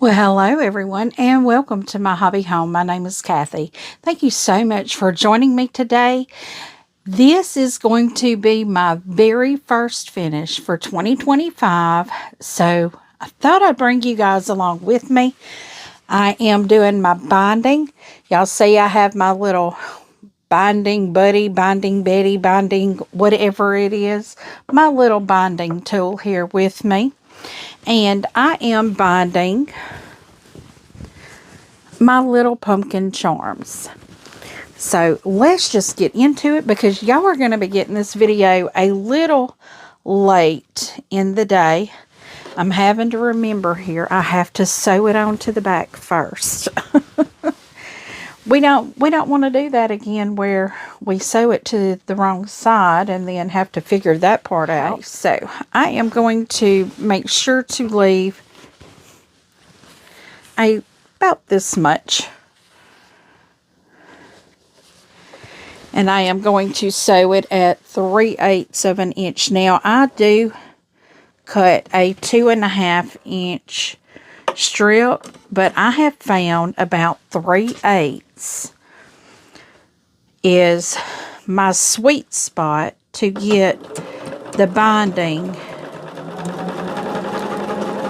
Well, hello everyone, and welcome to my hobby home. My name is Cathy. Thank you so much for joining me today. This is going to be my very first finish for 2025, so I thought I'd bring you guys along with me. I am doing my binding. Y'all see I have my little binding buddy, binding Betty, binding whatever it is, my little binding tool here with me. And I am binding my little pumpkin charms. So let's just get into it because y'all are going to be getting this video a little late in the day. I'm having to remember here, I have to sew it onto the back first. We don't want to do that again where we sew it to the wrong side and then have to figure that part out. Okay, so I am going to make sure to leave about this much. And I am going to sew it at 3/8 of an inch. Now I do cut a 2.5 inch strip, but I have found about 3/8 is my sweet spot to get the binding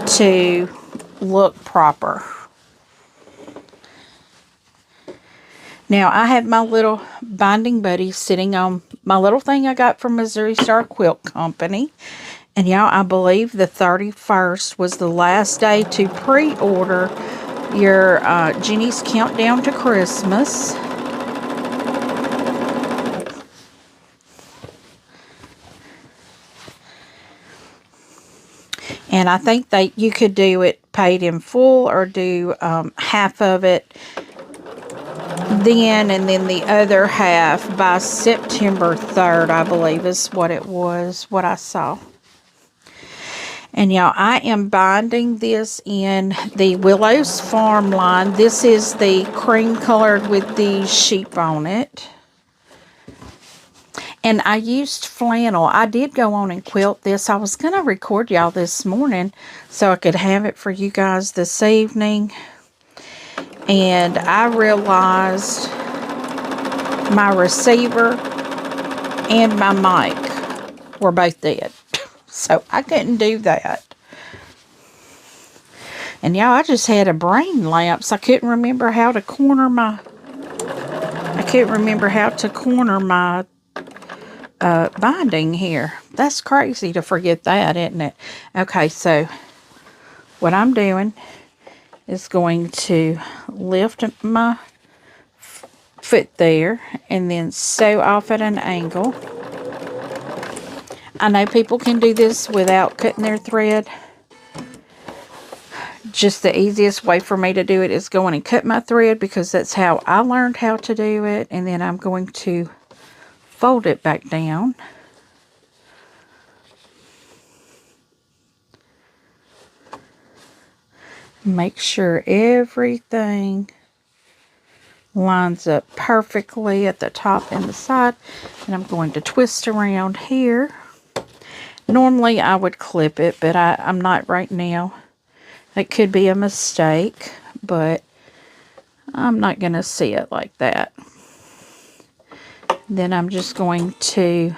to look proper. Now I have my little binding buddy sitting on my little thing I got from I See Stars Quilting. And y'all, I believe the 31st was the last day to pre-order your Jenny's Countdown to Christmas. And I think that you could do it paid in full or do half of it then and then the other half by September 3rd, I believe is what it was, what I saw. And y'all, I am binding this in the Willow's Farm line. This is the cream colored with the sheep on it. And I used flannel. I did go on and quilt this. I was going to record y'all this morning so I could have it for you guys this evening. And I realized my receiver and my mic were both dead. So I couldn't do that. And y'all, I just had a brain lapse. I couldn't remember how to corner my binding here. That's crazy to forget that, isn't it? Okay, so what I'm doing is going to lift my foot there and then sew off at an angle. I know people can do this without cutting their thread. Just the easiest way for me to do it is going and cut my thread because that's how I learned how to do it. And then I'm going to fold it back down. Make sure everything lines up perfectly at the top and the side. And I'm going to twist around here. Normally I would clip it, but I'm not right now. It could be a mistake, but I'm not going to see it like that. Then I'm just going to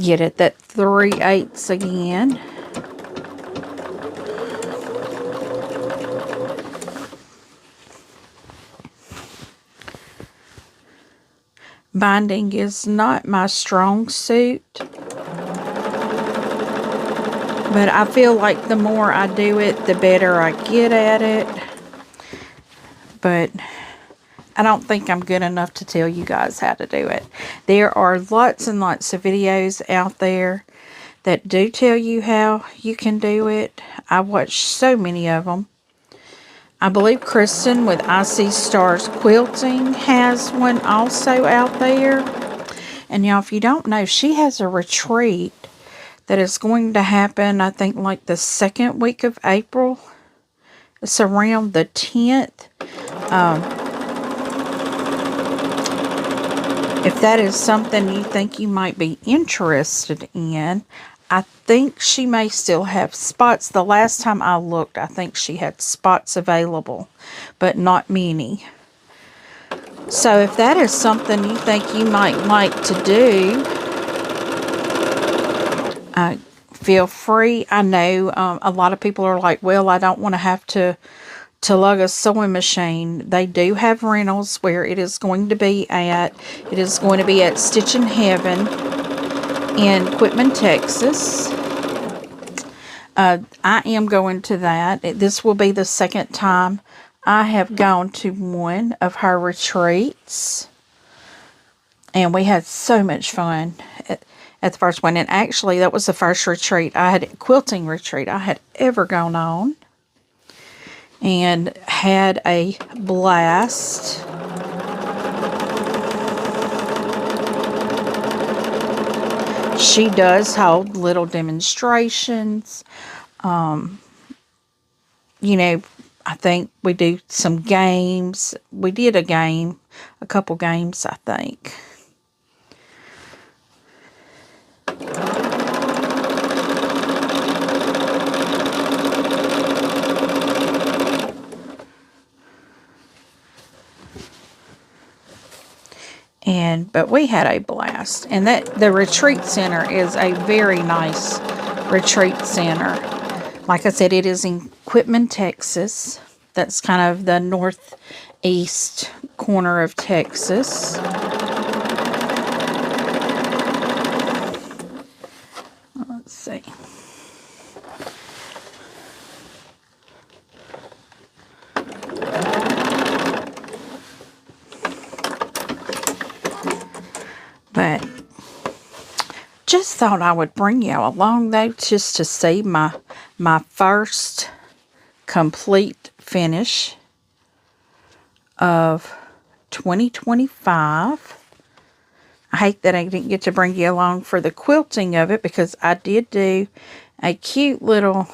get it that 3/8 again. Binding is not my strong suit, but I feel like the more I do it, the better I get at it. But I don't think I'm good enough to tell you guys how to do it. There are lots and lots of videos out there that do tell you how you can do it. I watched so many of them. I believe Christin with I See Stars Quilting has one also out there. And y'all, if you don't know, she has a retreat that is going to happen, I think, like the second week of April. It's around the 10th. If that is something you think you might be interested in, I think she may still have spots. The last time I looked, I think she had spots available, but not many. So if that is something you think you might like to do, feel free. I know a lot of people are like, well, I don't want to have to lug a sewing machine. They do have rentals where it is going to be at. It is going to be at Stitchin' Heaven in Quitman, Texas. I am going to that. This will be the second time I have gone to one of her retreats. And we had so much fun at the first one. And actually, that was the first retreat quilting retreat I had ever gone on. And had a blast. She does hold little demonstrations. You know, I think we do some games. We did a couple games, I think. But we had a blast. And the retreat center is a very nice retreat center. Like I said, it is in Quitman, Texas. That's kind of the northeast corner of Texas. Let's see. But just thought I would bring you along though, just to see my first complete finish of 2025. I hate that I didn't get to bring you along for the quilting of it, because I did do a cute little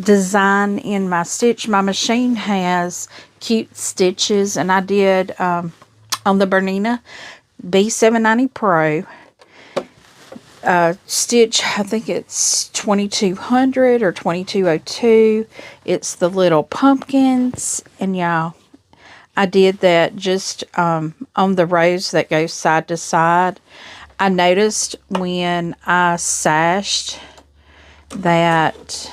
design in my stitch. My machine has cute stitches, and I did on the Bernina B790 Pro stitch, I think it's 2200 or 2202. It's the little pumpkins, and y'all, I did that just on the rows that go side to side. I noticed when I sashed that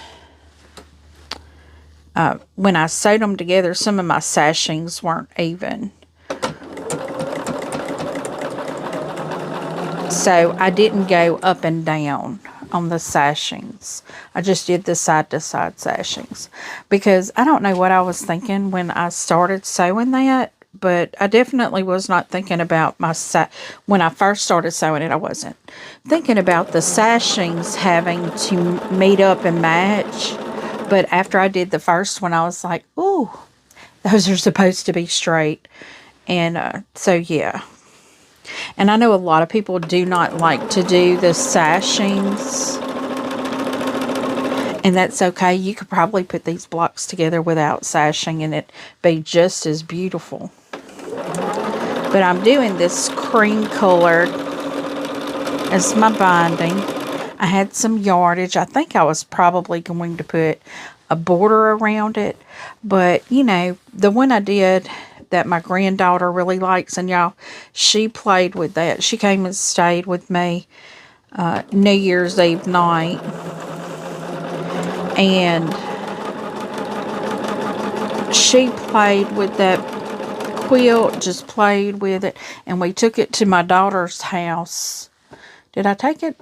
when I sewed them together, some of my sashings weren't even. So I didn't go up and down on the sashings. I just did the side-to-side sashings. Because I don't know what I was thinking when I started sewing that. But I definitely was not thinking about when I first started sewing it, I wasn't thinking about the sashings having to meet up and match. But after I did the first one, I was like, ooh, those are supposed to be straight. And so, yeah. And I know a lot of people do not like to do the sashings. And that's okay. You could probably put these blocks together without sashing and it'd be just as beautiful. But I'm doing this cream color as my binding. I had some yardage. I think I was probably going to put a border around it. But, you know, the one I did that my granddaughter really likes, and y'all, she played with that. She came and stayed with me New Year's Eve night, and she played with that quilt, just played with it, and we took it to my daughter's house. Did I take it?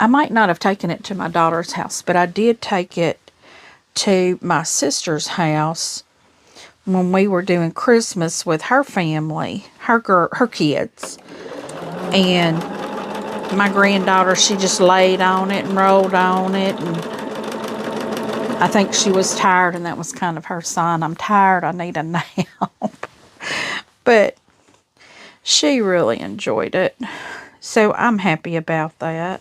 I might not have taken it to my daughter's house, but I did take it to my sister's house when we were doing Christmas with her family, her kids. And my granddaughter, she just laid on it and rolled on it. And I think she was tired, and that was kind of her sign. I'm tired, I need a nap. But she really enjoyed it. So I'm happy about that.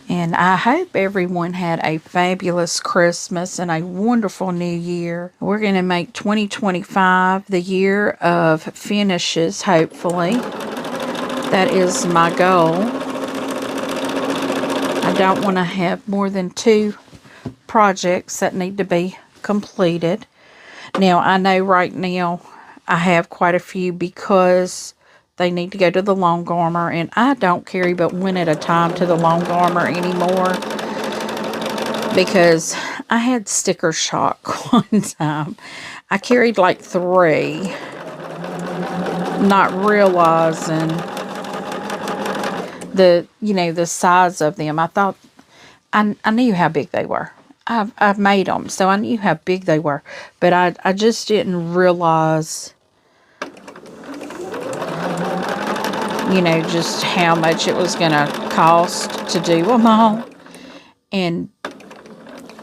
And And I hope everyone had a fabulous Christmas and a wonderful New Year. We're going to make 2025 the year of finishes, hopefully. That is my goal. I don't want to have more than 2 projects that need to be completed. Now, I know right now I have quite a few because they need to go to the long armor, and I don't carry but 1 at a time to the long armor anymore because I had sticker shock one time. I carried like 3, not realizing the size of them. I thought I knew how big they were. I've made them, so I knew how big they were, but I just didn't realize, just how much it was going to cost to do them all. And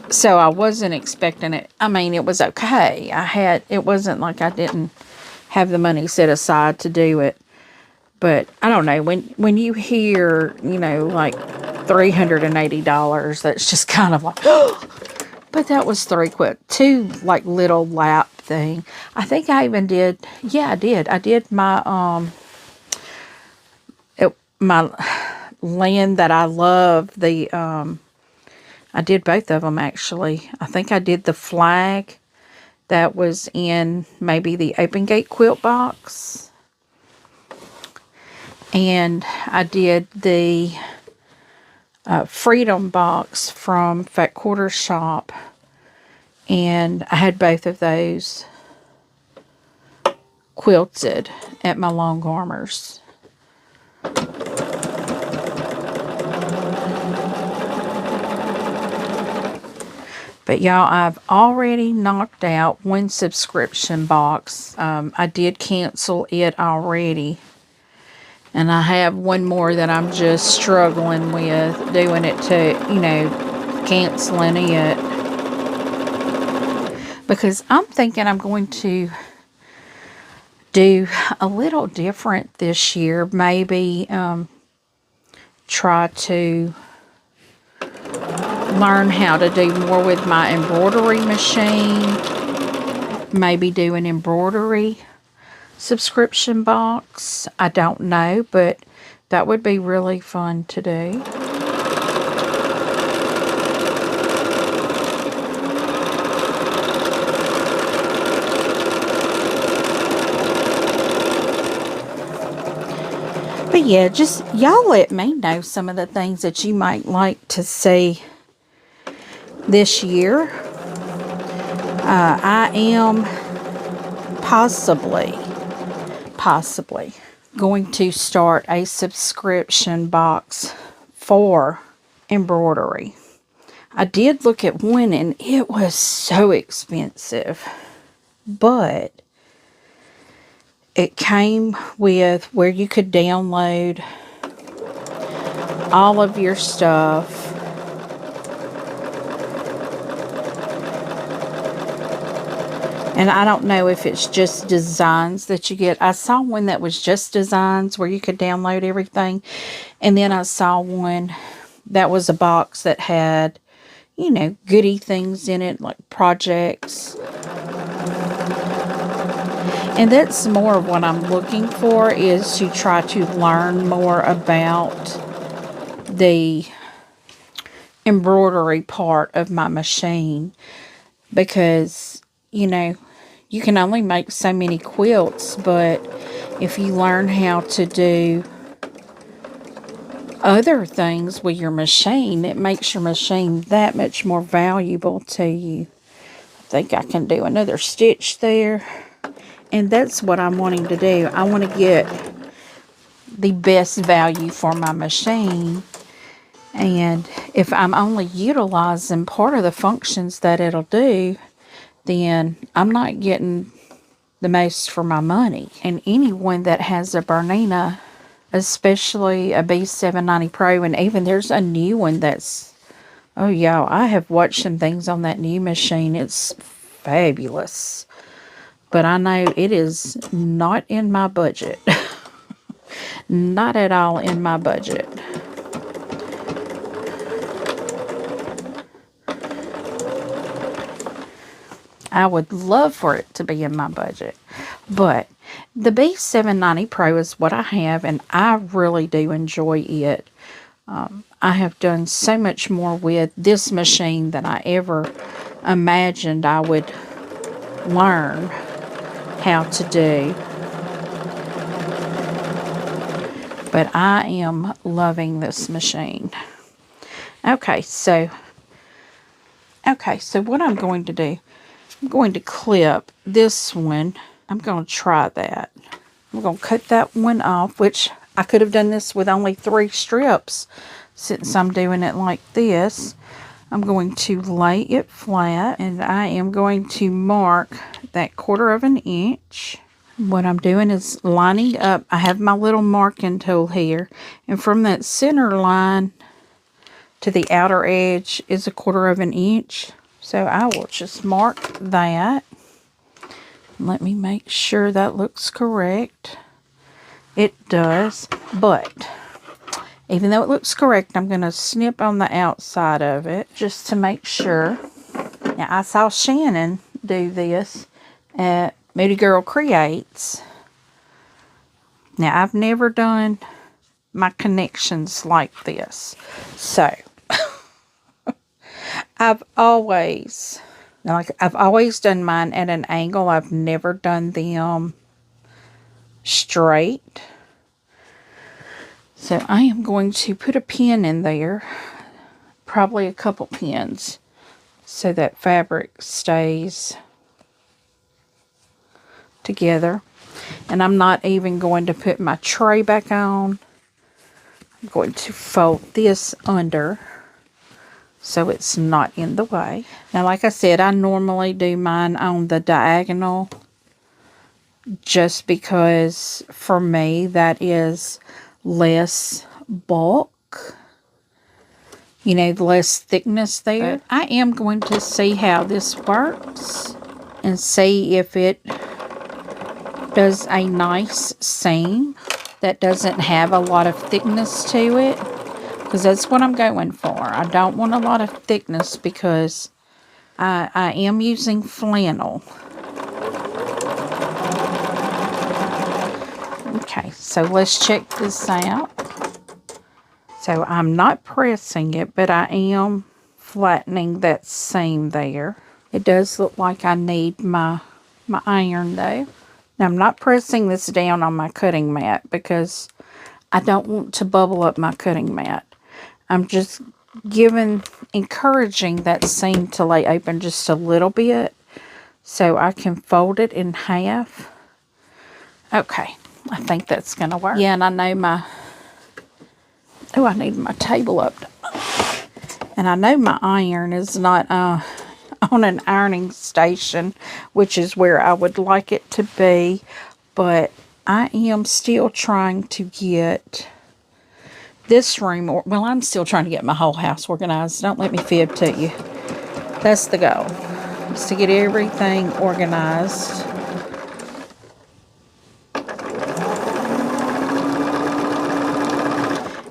so I wasn't expecting it. I mean, it was okay. It wasn't like I didn't have the money set aside to do it. But I don't know, when you hear, like $380, that's just kind of like, oh, but that was 2 like little lap thing. I think I even did, I did. I did my, my land that I love, I did both of them actually. I think I did the flag that was in maybe the Open Gate quilt box. And I did the Freedom box from Fat Quarter Shop. And I had both of those quilted at my long armors. But y'all, I've already knocked out 1 subscription box. I did cancel it already. And I have 1 more that I'm just struggling with doing it to, canceling it. Because I'm thinking I'm going to do a little different this year. Maybe try to learn how to do more with my embroidery machine. Maybe do an embroidery subscription box. I don't know, but that would be really fun to do. But yeah, just y'all let me know some of the things that you might like to see this year. I am possibly going to start a subscription box for embroidery. I did look at 1 and it was so expensive, but it came with where you could download all of your stuff. And I don't know if it's just designs that you get. I saw 1 that was just designs where you could download everything. And then I saw 1 that was a box that had, goodie things in it, like projects. And that's more of what I'm looking for, is to try to learn more about the embroidery part of my machine. Because, you can only make so many quilts, but if you learn how to do other things with your machine, it makes your machine that much more valuable to you. I think I can do another stitch there. And that's what I'm wanting to do. I want to get the best value for my machine. And if I'm only utilizing part of the functions that it'll do, then I'm not getting the most for my money. And anyone that has a Bernina, especially a B790 Pro, and even there's a new one that's, oh yeah, I have watched some things on that new machine. It's fabulous. But I know it is not in my budget. Not at all in my budget. I would love for it to be in my budget. But the B790 Pro is what I have, and I really do enjoy it. I have done so much more with this machine than I ever imagined I would learn how to do. But I am loving this machine. Okay, so what I'm going to do, I'm going to clip this one. I'm going to try that. I'm going to cut that one off, which I could have done this with only 3 strips since I'm doing it like this. I'm going to lay it flat, and I am going to mark that 1/4 of an inch. What I'm doing is lining up. I have my little marking tool here, and from that center line to the outer edge is 1/4 of an inch. So I will just mark that. Let me make sure that looks correct. It does, but even though it looks correct, I'm going to snip on the outside of it just to make sure. Now, I saw Shannon do this at Moody Girl Creates. Now, I've never done my connections like this. So, I've always done mine at an angle. I've never done them straight. So I am going to put a pin in there, probably a couple pins, so that fabric stays together. And I'm not even going to put my tray back on. I'm going to fold this under so it's not in the way. Now, like I said, I normally do mine on the diagonal just because for me that is less bulk, you know, less thickness there. But I am going to see how this works and see if it does a nice seam that doesn't have a lot of thickness to it, because that's what I'm going for. I don't want a lot of thickness because I am using flannel. Okay, so let's check this out. So I'm not pressing it, but I am flattening that seam there. It does look like I need my iron though. Now I'm not pressing this down on my cutting mat because I don't want to bubble up my cutting mat. I'm just encouraging that seam to lay open just a little bit so I can fold it in half. Okay, I think that's going to work. Yeah, and I know I need my table up. And I know my iron is not on an ironing station, which is where I would like it to be, but I am still trying to get this room, well, I'm still trying to get my whole house organized. Don't let me fib to you. That's the goal, is to get everything organized.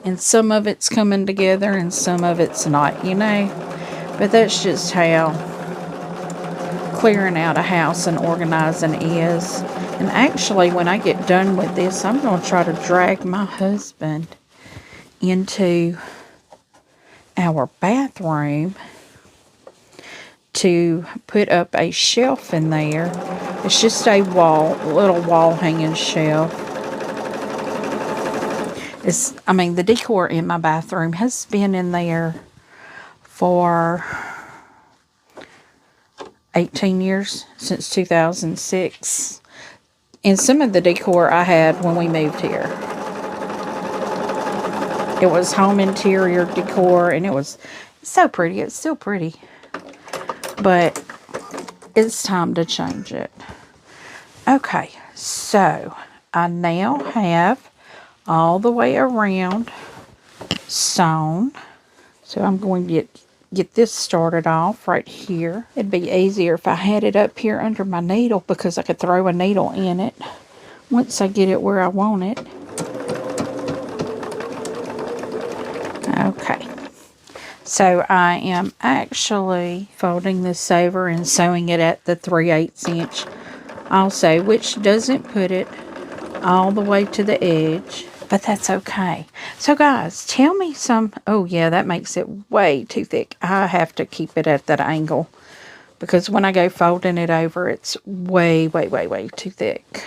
And some of it's coming together and some of it's not, you know. But that's just how clearing out a house and organizing is. And actually, when I get done with this, I'm going to try to drag my husband into our bathroom to put up a shelf in there. It's just a little wall hanging shelf. The decor in my bathroom has been in there for 18 years, since 2006. And some of the decor I had when we moved here. It was home interior decor, and it was so pretty. It's still pretty. But it's time to change it. Okay, so I now have all the way around sewn. So I'm going to get this started off right here. It'd be easier if I had it up here under my needle because I could throw a needle in it once I get it where I want it. Okay. So I am actually folding this over and sewing it at the 3/8 inch also, which doesn't put it all the way to the edge, but that's okay. So guys, tell me some, oh yeah, that makes it way too thick. I have to keep it at that angle because when I go folding it over, it's way, way, way, way too thick.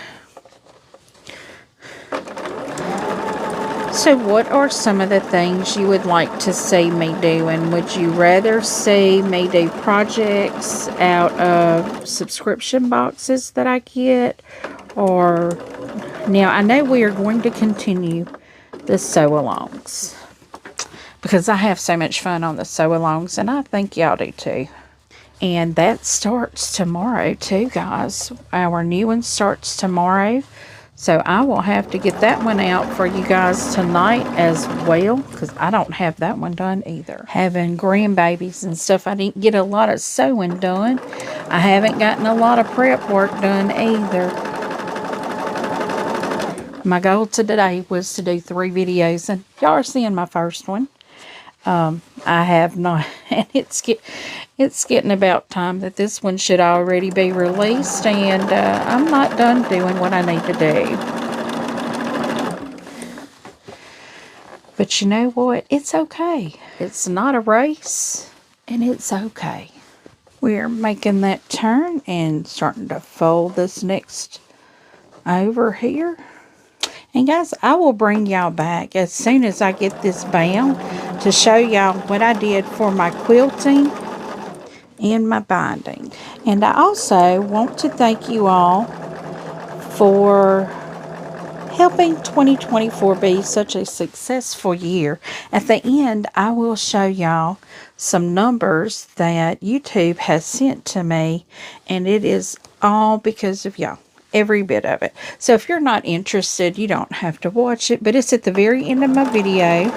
So what are some of the things you would like to see me do? And would you rather see me do projects out of subscription boxes that I get? Or, now I know we are going to continue the sew-alongs, because I have so much fun on the sew-alongs, and I think y'all do too. And that starts tomorrow too, guys. Our new one starts tomorrow. So I will have to get that one out for you guys tonight as well, because I don't have that one done either. Having grandbabies and stuff, I didn't get a lot of sewing done. I haven't gotten a lot of prep work done either. My goal today was to do 3 videos, and y'all are seeing my first one. I have not, and it's getting about time that this one should already be released, and I'm not done doing what I need to do. But you know what? It's okay. It's not a race, and it's okay. We're making that turn and starting to fold this next over here. And guys, I will bring y'all back as soon as I get this bound to show y'all what I did for my quilting and my binding. And I also want to thank you all for helping 2024 be such a successful year. At the end, I will show y'all some numbers that YouTube has sent to me, and it is all because of y'all. Every bit of it. So if you're not interested, you don't have to watch it, but it's at the very end of my video.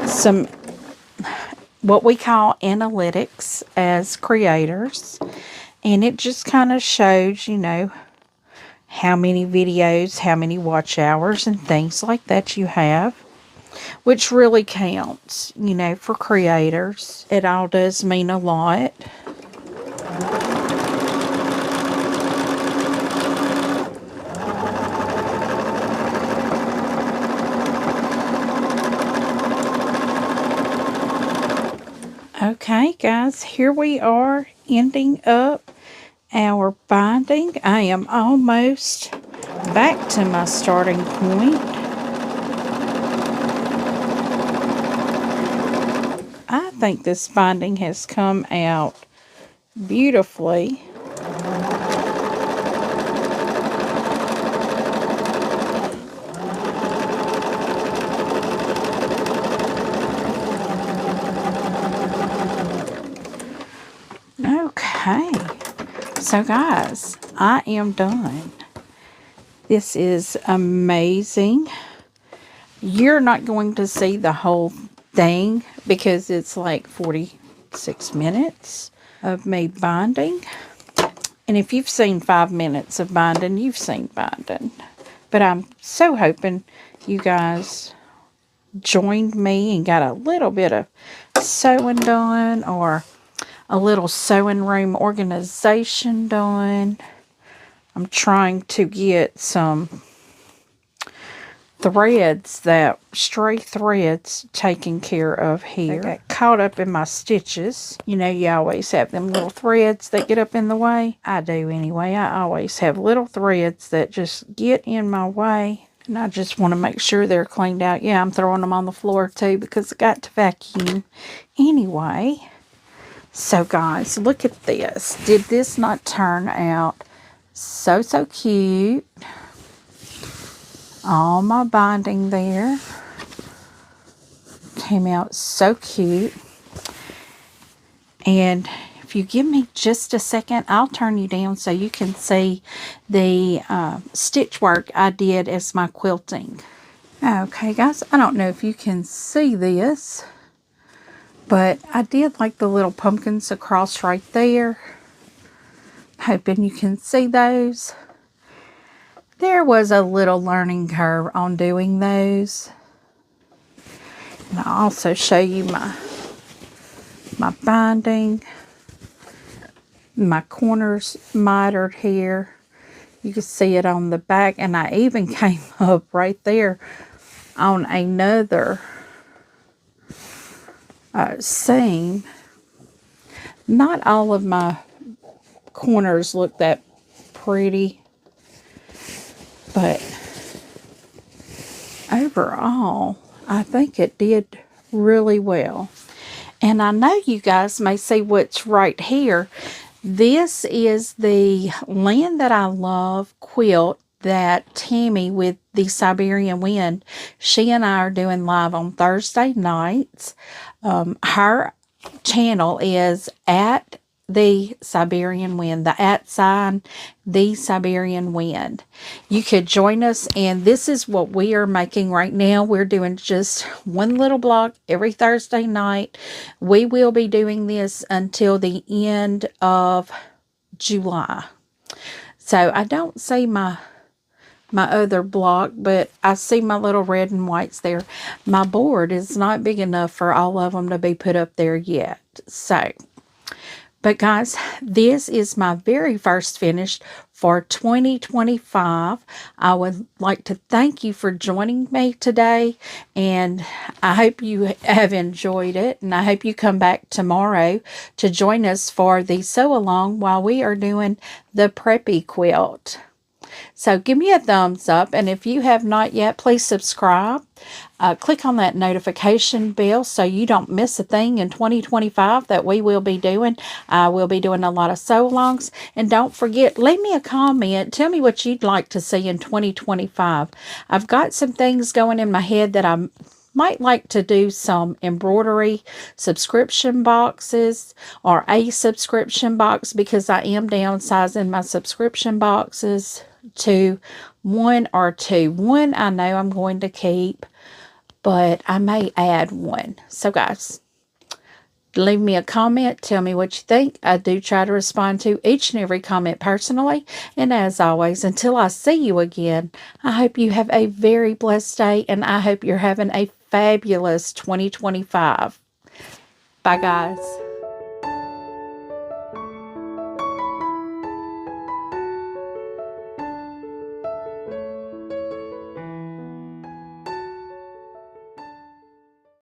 Some what we call analytics as creators, and it just kind of shows, you know, how many videos, how many watch hours and things like that you have, which really counts, you know, for creators. It all does mean a lot. Okay, guys, here we are ending up our binding. I am almost back to my starting point. I think this binding has come out beautifully. Okay, so guys, I am done. This is amazing. You're not going to see the whole thing because it's like 46 minutes of me binding. And if you've seen 5 minutes of binding, you've seen binding. But I'm so hoping you guys joined me and got a little bit of sewing done, or a little sewing room organization done. I'm trying to get some threads, that stray threads, taken care of here. They got caught up in my stitches. You know, you always have them little threads that get up in the way. I do anyway. I always have little threads that just get in my way. And I just want to make sure they're cleaned out. Yeah, I'm throwing them on the floor too because I got to vacuum anyway. So guys, look at this. Did this not turn out so cute? All my binding there came out so cute. And if you give me just a second, I'll turn you down so you can see the stitch work I did as my quilting. Okay guys, I don't know if you can see this, but I did like the little pumpkins across right there. Hoping you can see those. there was a little learning curve on doing those. And I'll also show you my binding. My corners mitered here. You can see it on the back, and I even came up right there on another seam. Not all of my corners look that pretty, but overall, I think it did really well. And I know you guys may see what's right here. This is the Land That I Love quilt that Tammy with the Siberian Wind, she and I are doing live on Thursday nights. Her channel is at the Siberian Wind, the @ sign, the Siberian Wind. You could join us, and this is what we are making right now. We're doing just one little block every Thursday night. We will be doing this until the end of July. So I don't see my other block, but I see my little red and whites there. My board is not big enough for all of them to be put up there yet. So, but guys, this is my very first finish for 2025. I would like to thank you for joining me today, and I hope you have enjoyed it, and I hope you come back tomorrow to join us for the sew along while we are doing the preppy quilt. So give me a thumbs up, and if you have not yet, please subscribe. Click on that notification bell so you don't miss a thing in 2025 that we will be doing. I will be doing a lot of sew-alongs. And don't forget, leave me a comment. Tell me what you'd like to see in 2025. I've got some things going in my head that I might like to do some embroidery subscription boxes, or a subscription box, because I am downsizing my subscription boxes to 1 or 2. One I know I'm going to keep, but I may add one. So guys, leave me a comment. Tell me what you think. I do try to respond to each and every comment personally. And as always, until I see you again, I hope you have a very blessed day, and I hope you're having a fabulous 2025. Bye guys.